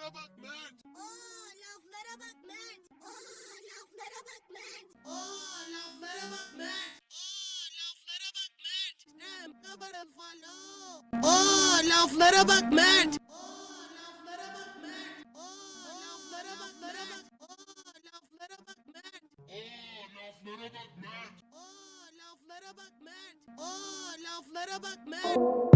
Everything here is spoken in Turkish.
laflara bak Mert. Laflara bak Mert. Laflara bak Mert. Laflara bak Mert. Laflara bak Mert. Rem kabarın falo. Laflara bak Mert. Laflara bak Mert. Laflara bak Mert. Laflara bak Mert. Laflara bak Mert. Laflara bak Mert. Laflara bak Mert.